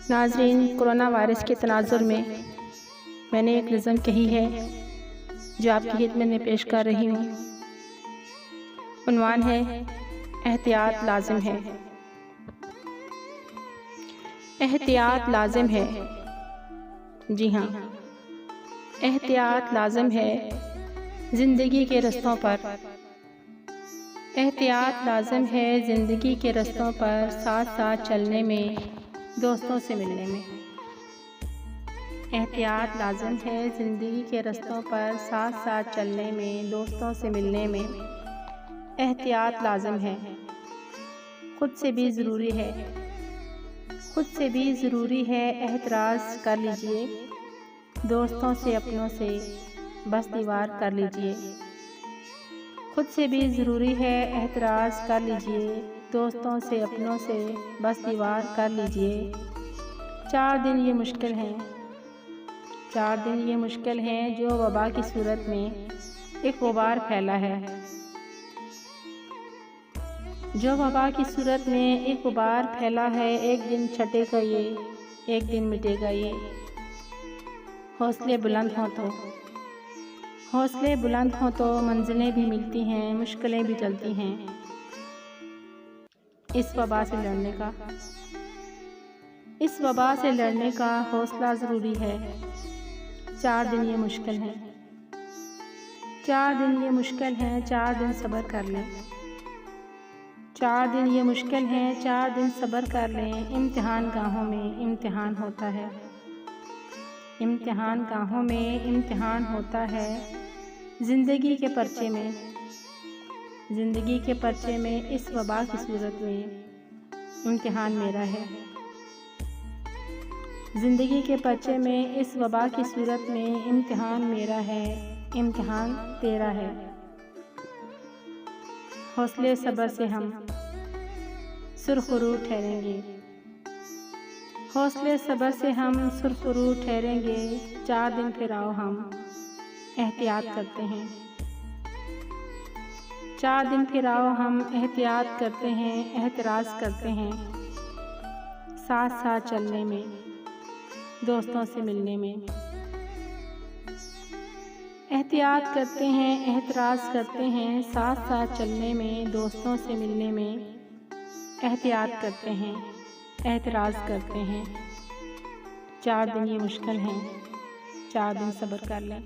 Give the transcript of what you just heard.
नाज़रीन, corona virus के तनाज़ुर में मैंने एक नज़म कही है जो आपकी खिदमत में पेश कर रही हूँ। उन्वान है एहतियात लाज़िम है। एहतियात लाज़िम है, जी हाँ, एहतियात लाज़िम है ज़िंदगी के रस्तों पर। एहतियात लाज़िम है ज़िंदगी के रस्तों पर, साथ साथ चलने में, दोस्तों से मिलने में। एहतियात लाज़िम है ज़िंदगी के रस्तों पर, साथ साथ चलने में, दोस्तों से मिलने में। एहतियात लाज़िम है, खुद से भी ज़रूरी है, खुद से भी ज़रूरी है। एहतराज़ कर लीजिए, दोस्तों से अपनों से बस दीवार कर लीजिए। खुद से भी ज़रूरी है, एहतराज़ कर लीजिए, दोस्तों से अपनों से बस दीवार कर लीजिए। 4 दिन ये मुश्किल हैं, 4 दिन ये मुश्किल हैं जो वबा की सूरत में एक गुबार फैला है, जो वबा की सूरत में एक गुबार फैला है। एक दिन छटेगा ये, एक दिन मिटेगा ये। हौसले बुलंद हों तो, हौसले बुलंद हों तो मंजिलें भी मिलती हैं, मुश्किलें भी चलती हैं। इस वबा से लड़ने का, इस वबा से लड़ने का हौसला ज़रूरी है। 4 दिन ये मुश्किल हैं, 4 दिन ये मुश्किल हैं, 4 दिन सब्र कर लें। 4 दिन ये मुश्किल हैं, 4 दिन सब्र कर लें। इम्तिहान गाहों में इम्तिहान होता है, इम्तिहान गाहों में इम्तिहान होता है। ज़िंदगी के पर्चे में, ज़िंदगी के पर्चे में इस वबा की सूरत में इम्तिहान मेरा है। ज़िंदगी के पर्चे में इस वबा की सूरत में इम्तिहान मेरा है, इम्तिहान तेरा है। हौसले सब्र से हम सुरखरू ठहरेंगे, हौसले सब्र से हम सुरखरू ठहरेंगे। 4 दिन फिर आओ हम एहतियात करते हैं, 4 दिन फिर आओ हम एहतियात करते हैं, एहतराज़ करते हैं। साथ साथ चलने में, दोस्तों से मिलने में। एहतियात करते हैं, एहतराज़ करते हैं, साथ साथ चलने में, दोस्तों से मिलने में। एहतियात करते हैं, एहतराज़ करते हैं। 4 दिन ये मुश्किल हैं, 4 दिन सब्र कर लें।